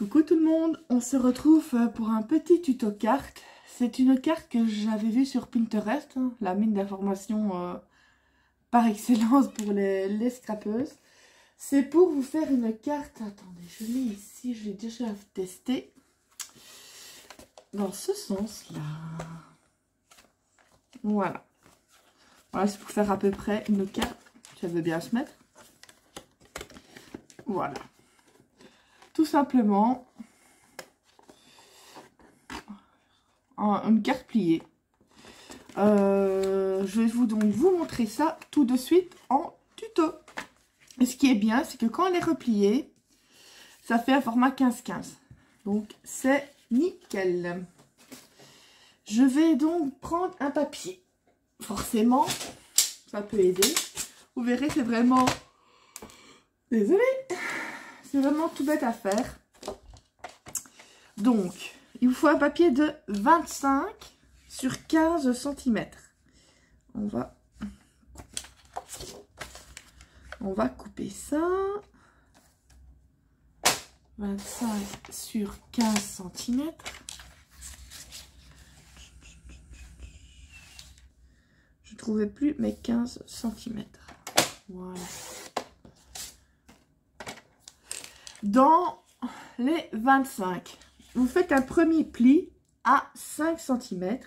Coucou tout le monde, on se retrouve pour un petit tuto carte. C'est une carte que j'avais vue sur Pinterest, hein, la mine d'informations par excellence pour les scrapeuses. C'est pour vous faire une carte, attendez, je l'ai ici, je l'ai déjà testé. Dans ce sens-là. Voilà. Voilà, c'est pour faire à peu près une carte. Ça veut bien se mettre. Voilà. Tout simplement, une carte pliée. Je vais donc vous montrer ça tout de suite en tuto. Et ce qui est bien, c'est que quand elle est repliée, ça fait un format 15-15. Donc, c'est nickel. Je vais donc prendre un papier. Forcément, ça peut aider. Vous verrez, c'est vraiment... Désolée. C'est vraiment tout bête à faire. Donc, il vous faut un papier de 25 sur 15 cm. On va couper ça. 25 sur 15 cm. Je ne trouvais plus mes 15 cm. Voilà. Dans les 25, vous faites un premier pli à 5 cm.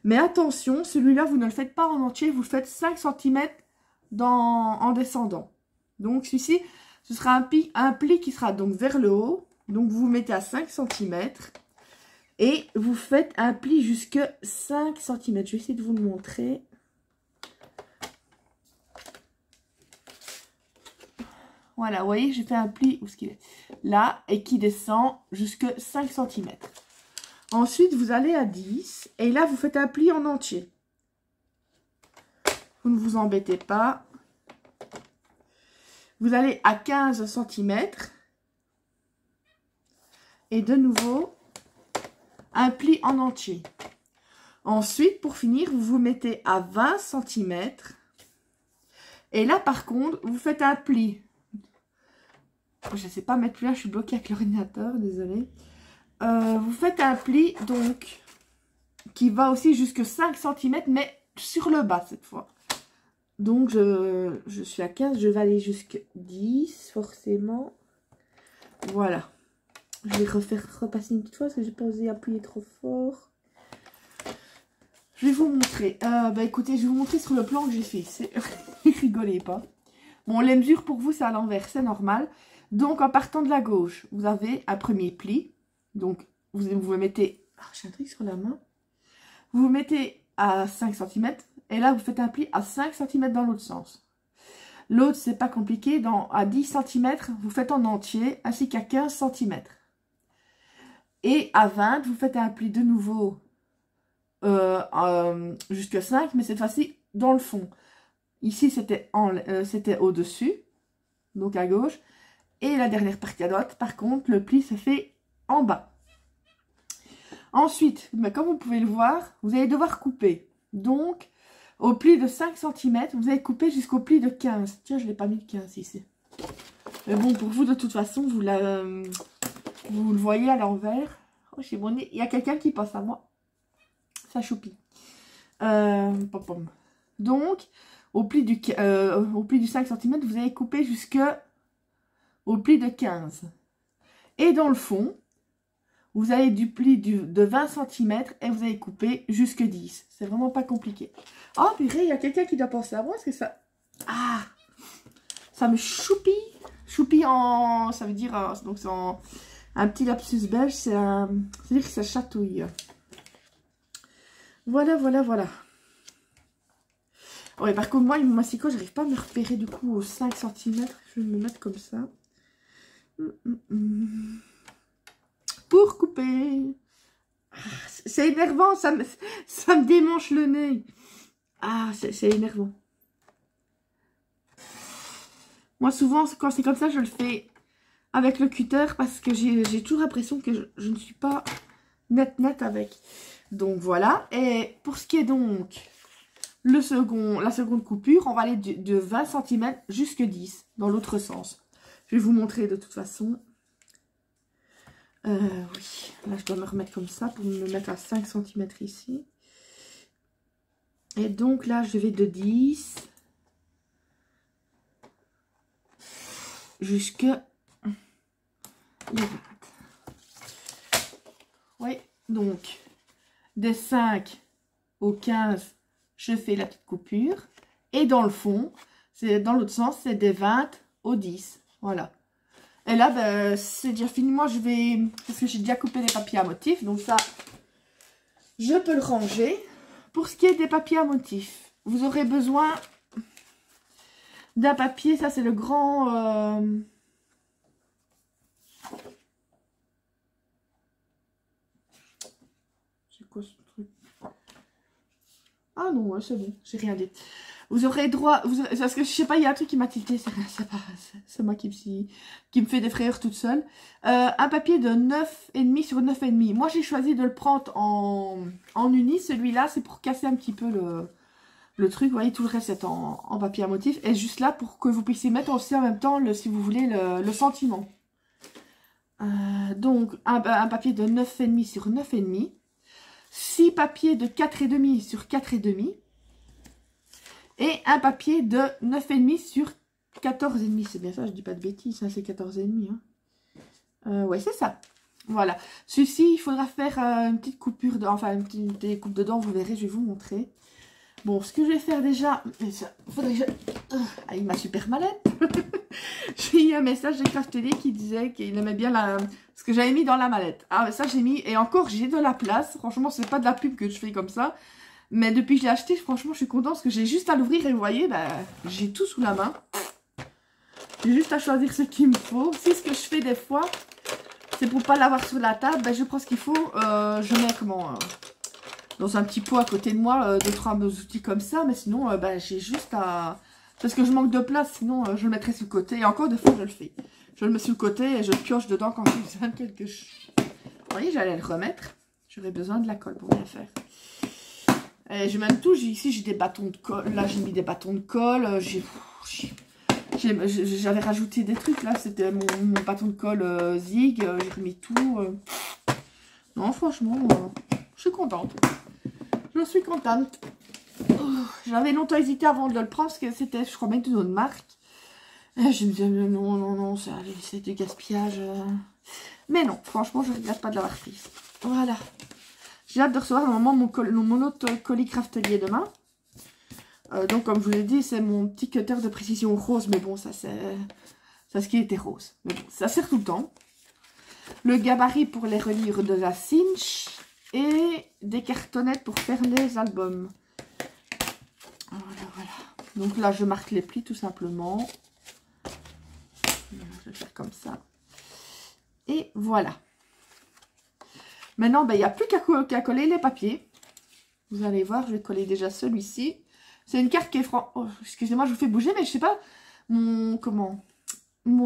Mais attention, celui-là, vous ne le faites pas en entier, vous le faites 5 cm en descendant. Donc, celui-ci, ce sera un pli qui sera donc vers le haut. Donc, vous mettez à 5 cm et vous faites un pli jusque 5 cm. Je vais essayer de vous le montrer. Voilà, vous voyez, j'ai fait un pli, où est-ce qu'il est? Là, et qui descend jusque 5 cm. Ensuite, vous allez à 10, et là, vous faites un pli en entier. Vous ne vous embêtez pas. Vous allez à 15 cm. Et de nouveau, un pli en entier. Ensuite, pour finir, vous vous mettez à 20 cm. Et là, par contre, vous faites un pli. Je ne sais pas mettre plus là, je suis bloquée avec l'ordinateur, désolée. Vous faites un pli, donc, qui va aussi jusque 5 cm, mais sur le bas cette fois. Donc, je suis à 15, je vais aller jusqu'à 10, forcément. Voilà. Je vais repasser une petite fois, parce que j'ai pas osé appuyer trop fort. Je vais vous montrer. Écoutez, je vais vous montrer sur le plan que j'ai fait. Rigolez pas. Bon, les mesures pour vous, c'est à l'envers, c'est normal. Donc, en partant de la gauche, vous avez un premier pli. Donc, vous mettez... Ah, j'ai un truc sur la main. Vous vous mettez à 5 cm. Et là, vous faites un pli à 5 cm dans l'autre sens. L'autre, c'est pas compliqué. À 10 cm, vous faites en entier, ainsi qu'à 15 cm. Et à 20, vous faites un pli de nouveau jusqu'à 5, mais cette fois-ci, dans le fond. Ici, c'était au-dessus, donc à gauche. Et la dernière partie à droite, par contre, le pli se fait en bas. Ensuite, comme vous pouvez le voir, vous allez devoir couper. Donc, au pli de 5 cm, vous allez couper jusqu'au pli de 15. Tiens, je ne l'ai pas mis de 15 ici. Mais bon, pour vous, de toute façon, vous le voyez à l'envers. Oh, chez mon nez, il y a quelqu'un qui passe à moi. Ça choupie. Donc, au pli du 5 cm, vous allez couper au pli de 15. Et dans le fond, vous avez du pli de 20 cm et vous allez couper jusque 10. C'est vraiment pas compliqué. Oh, purée, il y a quelqu'un qui doit penser à moi. Est-ce que ça... Ah, ça me choupie. Choupie en... Ça veut dire... donc, c'est un petit lapsus belge. C'est-à-dire que ça chatouille. Voilà, voilà, voilà. Ouais, par contre, moi, mon massicot, j'arrive pas à me repérer du coup aux 5 cm. Je vais me mettre comme ça. Pour couper. Ah, c'est énervant, ça me démange le nez. Ah, c'est énervant. Moi, souvent, quand c'est comme ça, je le fais avec le cutter parce que j'ai toujours l'impression que je ne suis pas net avec. Donc, voilà. Et pour ce qui est donc la seconde coupure, on va aller de 20 cm jusqu'à 10 dans l'autre sens. Je vais vous montrer de toute façon. Oui, là je dois me remettre comme ça pour me mettre à 5 cm ici. Et donc là je vais de 10 jusque les 20. Oui, donc des 5 au 15, je fais la petite coupure. Et dans le fond, c'est dans l'autre sens, c'est des 20 au 10. Voilà. Et là, ben, c'est déjà fini. Moi, je vais... Parce que j'ai déjà coupé les papiers à motifs. Donc ça, je peux le ranger. Pour ce qui est des papiers à motifs, vous aurez besoin d'un papier. Ça, c'est le grand... C'est quoi ce truc? Ah non, ouais, c'est bon. J'ai rien dit. Vous aurez droit... Parce que je sais pas, il y a un truc qui m'a tilté. C'est moi qui me fait des frayeurs toute seule. Un papier de 9,5 sur 9,5. Moi, j'ai choisi de le prendre en uni. Celui-là, c'est pour casser un petit peu le truc. Vous voyez, tout le reste est en papier à motif. Et juste là, pour que vous puissiez mettre aussi en même temps, si vous voulez, le sentiment. Donc, un papier de 9,5 sur 9,5. 6 papiers de 4,5 sur 4,5. Et un papier de 9,5 sur 14,5. C'est bien ça, je dis pas de bêtises, hein, c'est 14,5. Hein. Ouais, c'est ça. Voilà. Celui-ci, il faudra faire une petite coupure, enfin une petite découpe dedans, vous verrez, je vais vous montrer. Bon, ce que je vais faire déjà, faudrait que ah, il m'a super mallette. J'ai eu un message de Craftelier qui disait qu'il aimait bien ce que j'avais mis dans la mallette. Ah, ça j'ai mis, et encore j'ai de la place. Franchement, c'est pas de la pub que je fais comme ça. Mais depuis que je l'ai acheté, franchement, je suis contente parce que j'ai juste à l'ouvrir et vous voyez, bah, j'ai tout sous la main. J'ai juste à choisir ce qu'il me faut. Si ce que je fais des fois, c'est pour pas l'avoir sur la table, bah, je prends ce qu'il faut. Je mets dans un petit pot à côté de moi, 2-3 outils comme ça. Mais sinon, bah, j'ai juste à... Parce que je manque de place, sinon je le mettrai sur le côté. Et encore des fois, je le fais. Je le mets sur le côté et je pioche dedans quand j'ai besoin de quelque chose. Vous voyez, j'allais le remettre. J'aurais besoin de la colle pour bien faire. Et j'ai même tout, ici j'ai des bâtons de colle, là j'ai mis des bâtons de colle, j'avais rajouté des trucs, là c'était mon bâton de colle Zig, j'ai remis tout. Non franchement, je suis contente, je suis contente. J'avais longtemps hésité avant de le prendre parce que c'était, je crois, même une autre marque. Et je me disais non, c'est du gaspillage. Mais non, franchement je ne regrette pas de l'avoir pris. Voilà. J'ai hâte de recevoir normalement mon autre colis Craftelier demain. Donc comme je vous l'ai dit, c'est mon petit cutter de précision rose. Mais bon, ça c'est ce qui était rose. Mais bon, ça sert tout le temps. Le gabarit pour les reliures de la Cinch. Et des cartonnettes pour faire les albums. Voilà. Donc là, je marque les plis tout simplement. Je vais faire comme ça. Et voilà. Maintenant, ben, il n'y a plus qu'à coller les papiers. Vous allez voir, je vais coller déjà celui-ci. C'est une carte qui est oh, excusez-moi, je vous fais bouger, mais je sais pas mon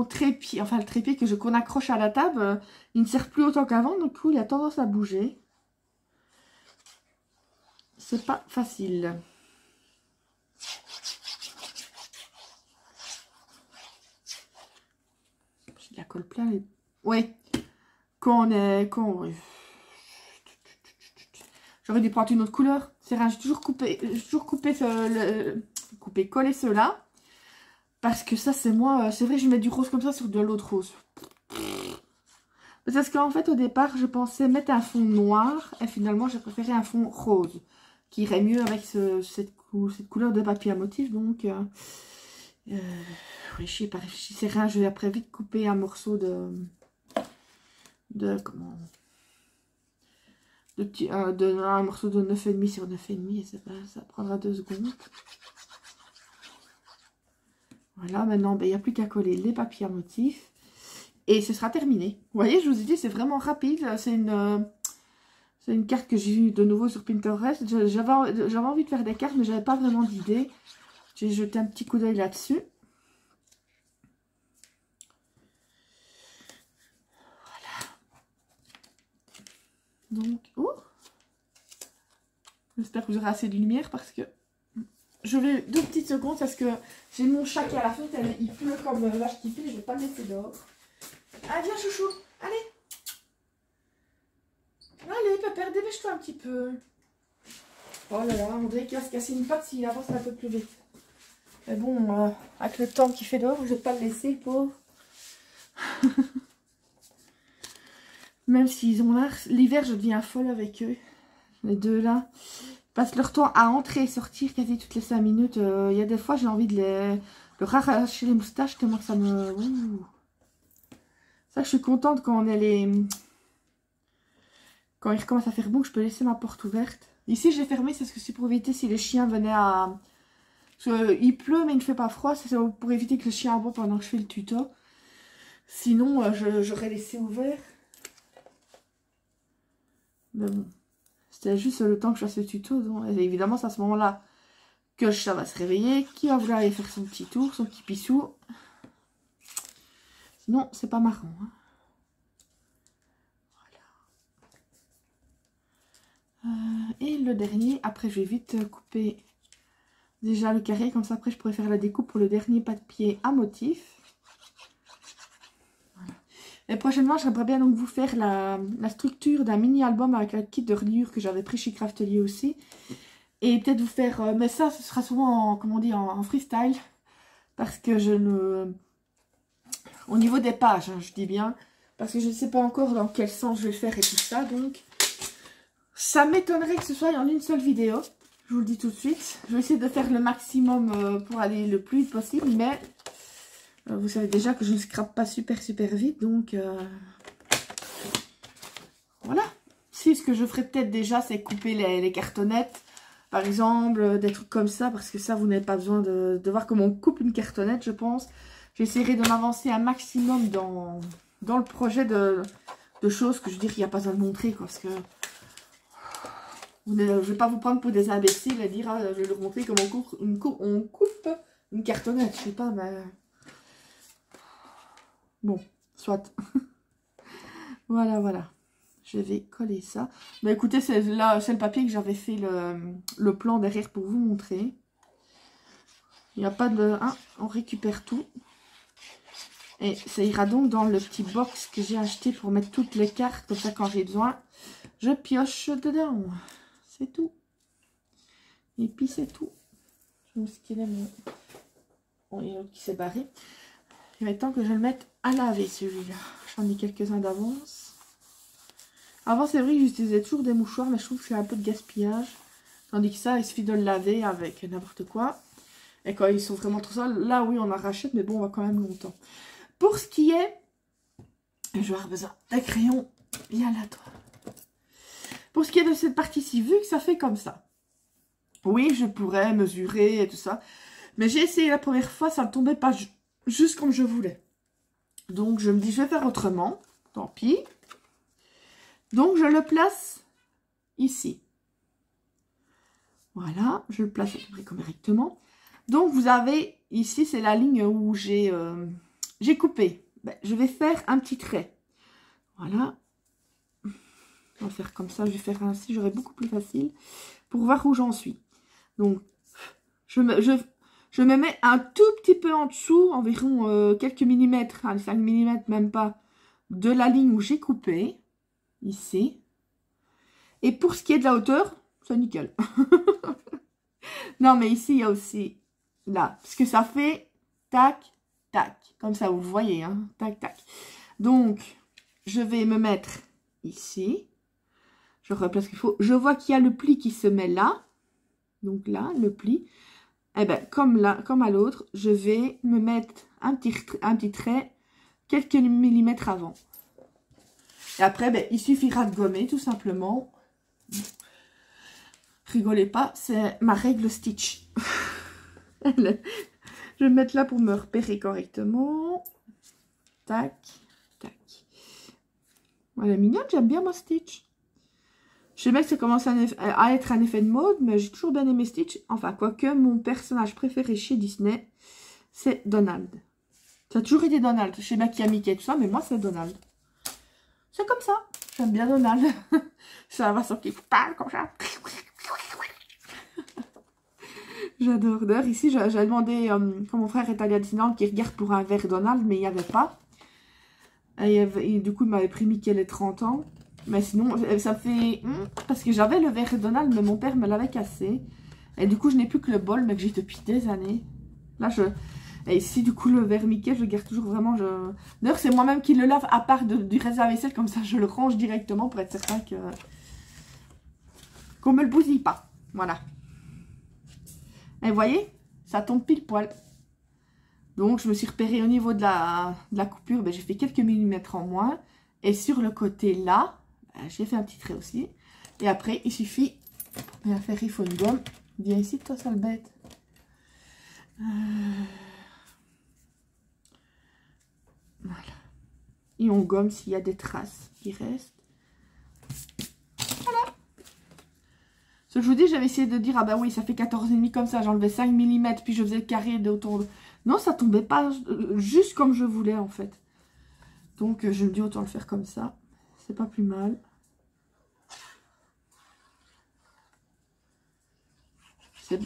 trépied, enfin le trépied qu'on accroche à la table, il ne sert plus autant qu'avant, donc du coup, il a tendance à bouger. C'est pas facile. J'ai de la colle plein. Oui. J'aurais dû prendre une autre couleur. C'est rien, j'ai toujours coupé coller ceux-là. Parce que ça, c'est moi. C'est vrai, je mets du rose comme ça sur de l'autre rose. Parce qu'en fait, au départ, je pensais mettre un fond noir. Et finalement, j'ai préféré un fond rose. Qui irait mieux avec cette couleur de papier à motif. Donc, oui, je sais pas. C'est rien, je vais après vite couper un morceau un morceau de 9,5 sur 9,5 et ça prendra 2 secondes. Voilà, maintenant il n'y a plus qu'à coller les papiers à motif et ce sera terminé. Vous voyez, je vous ai dit, c'est vraiment rapide. C'est une carte que j'ai eue de nouveau sur Pinterest. J'avais envie de faire des cartes, mais j'avais pas vraiment d'idée. J'ai jeté un petit coup d'œil là-dessus. Donc, j'espère que vous aurez assez de lumière parce que je vais 2 petites secondes parce que j'ai mon chat qui est à la fenêtre, il pleut comme vache qui pue, je vais pas le laisser dehors. Allez, viens chouchou, allez. dépêche-toi un petit peu. Oh là là, on dirait qu'il va se casser une patte s'il avance un peu plus vite. Mais bon, avec le temps qu'il fait dehors, je vais pas le laisser, pauvre. Même s'ils ont l'air... L'hiver, je deviens folle avec eux. Les deux là. Ils passent leur temps à entrer et sortir quasi toutes les 5 minutes. Il y a des fois, j'ai envie de leur arracher les moustaches tellement que ça me... Ouh. Ça, je suis contente quand on est les... Quand il recommence à faire bon, je peux laisser ma porte ouverte. Ici, j'ai fermé, c'est parce que c'est pour éviter si les chiens venaient à... Il pleut, mais il ne fait pas froid. C'est pour éviter que le chien aboie pendant que je fais le tuto. Sinon, j'aurais laissé ouvert. Mais bon, c'était juste le temps que je fasse le tuto. Donc, et évidemment, c'est à ce moment-là que le chat va se réveiller, qui va vouloir aller faire son petit tour, son petit pissou. Sinon, c'est pas marrant. Hein. Et le dernier, après je vais vite couper déjà le carré, comme ça après je pourrais faire la découpe pour le dernier pas de pied à motif. Voilà. Et prochainement j'aimerais bien donc vous faire la structure d'un mini album avec un kit de reliure que j'avais pris chez Craftelier aussi. Et peut-être vous faire, mais ça ce sera souvent en, comment on dit, en freestyle. Parce que je ne... Au niveau des pages, hein, je dis bien. Parce que je ne sais pas encore dans quel sens je vais faire et tout ça, donc... Ça m'étonnerait que ce soit en une seule vidéo. Je vous le dis tout de suite. Je vais essayer de faire le maximum pour aller le plus vite possible. Mais vous savez déjà que je ne scrape pas super vite. Donc voilà. Si ce que je ferai peut-être déjà, c'est couper les cartonnettes. Par exemple, des trucs comme ça. Parce que ça, vous n'avez pas besoin de voir comment on coupe une cartonnette, je pense. J'essaierai de m'avancer un maximum dans le projet de choses que je veux dire qu'il n'y a pas besoin de montrer. Parce que... Je ne vais pas vous prendre pour des imbéciles et dire je vais leur montrer comment on coupe une cartonnette. Je sais pas, mais... Bon, soit. Voilà. Je vais coller ça. Mais écoutez, c'est le papier que j'avais fait le plan derrière pour vous montrer. Il n'y a pas de... Hein, on récupère tout. Et ça ira donc dans le petit box que j'ai acheté pour mettre toutes les cartes. Comme ça, quand j'ai besoin, je pioche dedans. C'est tout. Et puis c'est tout. Je me suis dit, bon, il y a l'autre qui s'est barré. Il va être temps que je le mette à laver celui-là. J'en ai quelques-uns d'avance. Avant, c'est vrai que j'utilisais toujours des mouchoirs, mais je trouve que c'est un peu de gaspillage. Tandis que ça, il suffit de le laver avec n'importe quoi. Et quand ils sont vraiment trop sales, là oui, on en rachète, mais bon, on va quand même longtemps. Pour ce qui est... Je vais avoir besoin d'un crayon. Viens là, toi. Pour ce qui est de cette partie-ci, vu que ça fait comme ça, oui, je pourrais mesurer et tout ça. Mais j'ai essayé la première fois, ça ne tombait pas juste comme je voulais. Donc, je me dis, je vais faire autrement. Tant pis. Donc, je le place ici. Voilà, je le place à peu près correctement. Donc, vous avez, ici, c'est la ligne où j'ai coupé. Ben, je vais faire un petit trait. Voilà. On va faire comme ça, je vais faire ainsi, j'aurai beaucoup plus facile pour voir où j'en suis. Donc, je me mets un tout petit peu en dessous, environ quelques millimètres, 5 mm même pas, de la ligne où j'ai coupé, ici. Et pour ce qui est de la hauteur, c'est nickel. Non, mais ici, il y a aussi, là, parce que ça fait tac, tac, comme ça, vous voyez, hein, tac, tac. Donc, je vais me mettre ici. Je replace ce qu'il faut. Je vois qu'il y a le pli qui se met là. Donc là, le pli. Et bien, comme là, comme à l'autre, je vais me mettre un petit trait quelques millimètres avant. Et après, ben, il suffira de gommer, tout simplement. Rigolez pas, c'est ma règle Stitch. Je vais me mettre là pour me repérer correctement. Tac, tac. Voilà, mignonne, j'aime bien mon Stitch. Je sais bien que ça commence à être un effet de mode, mais j'ai toujours bien aimé Stitch. Enfin, quoique, mon personnage préféré chez Disney, c'est Donald. Ça a toujours été Donald. Je sais bien qu'il y a Mickey et tout ça, mais moi, c'est Donald. C'est comme ça. J'aime bien Donald. Ça va sortir comme ça. J'adore. D'ailleurs, ici, j'ai demandé, quand mon frère est allé à Disneyland, qu'il regarde pour un verre Donald, mais il n'y avait pas. Et du coup, il m'avait pris Mickey les 30 ans. Mais sinon, ça me fait... Parce que j'avais le verre Donald, mais mon père me l'avait cassé. Et du coup, je n'ai plus que le bol, mais que j'ai depuis des années. Là, Et ici, du coup, le verre Mickey, je le garde toujours vraiment... D'ailleurs, c'est moi-même qui le lave, à part du reste de la vaisselle. Comme ça, je le range directement pour être certain que... qu'on me le bousille pas. Voilà. Et vous voyez, ça tombe pile poil. Donc, je me suis repérée au niveau de la coupure. Ben, j'ai fait quelques millimètres en moins. Et sur le côté là, ben, j'ai fait un petit trait aussi. Et après, il suffit de bien faire, il faut une gomme. Viens ici, toi, sale bête. Voilà. Et on gomme s'il y a des traces qui restent. Voilà. Ce que je vous dis, j'avais essayé de dire, ah bah oui, ça fait 14,5 comme ça. J'enlevais 5 mm, puis je faisais le carré d'autant de... Non, ça tombait pas juste comme je voulais, en fait. Donc, je me dis, autant le faire comme ça. C'est pas plus mal.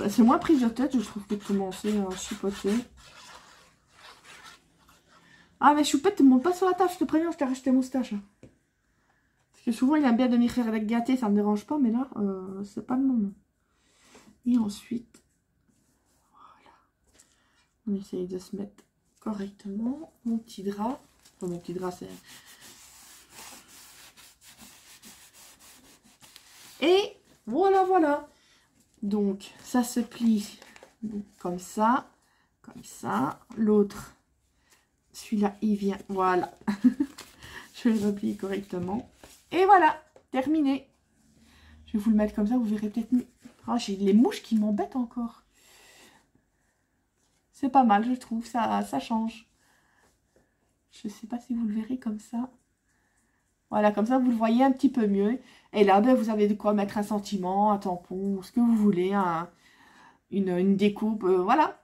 C'est moins prise de tête, je trouve, que de commencer à chipoter. Ah, mais Choupette, ne monte pas sur la table, je te préviens, je t'ai racheté moustache. Parce que souvent, il aime bien de m'y faire gâter, ça ne me dérange pas, mais là, c'est pas le moment. Et ensuite, voilà. On essaye de se mettre correctement. Mon petit drap. Enfin, mon petit drap, c'est... Et voilà, voilà. Donc, ça se plie comme ça. Comme ça. L'autre, celui-là, il vient. Voilà. Je le replie correctement. Et voilà, terminé. Je vais vous le mettre comme ça, vous verrez peut-être mieux. Oh, j'ai les mouches qui m'embêtent encore. C'est pas mal, je trouve. Ça change. Je sais pas si vous le verrez comme ça. Voilà, comme ça, vous le voyez un petit peu mieux. Et là, ben, vous avez de quoi mettre un sentiment, un tampon, ce que vous voulez, une découpe, voilà.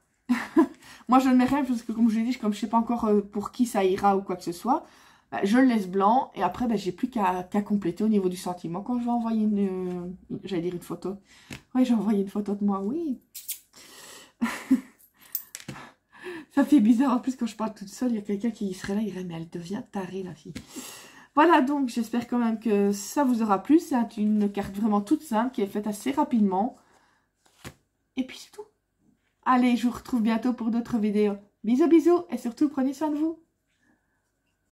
Moi, je ne mets rien parce que, comme je l'ai dit, comme je ne sais pas encore pour qui ça ira ou quoi que ce soit, ben, je le laisse blanc. Et après, ben, j'ai plus qu'à compléter au niveau du sentiment. Quand je vais envoyer j'allais dire une photo. Oui, j'ai envoyé une photo de moi, oui. Ça fait bizarre. En plus, quand je parle toute seule, il y a quelqu'un qui serait là, il dirait, mais elle devient tarée, la fille. Voilà, donc j'espère quand même que ça vous aura plu. C'est une carte vraiment toute simple qui est faite assez rapidement. Et puis c'est tout. Allez, je vous retrouve bientôt pour d'autres vidéos. Bisous, bisous et surtout prenez soin de vous.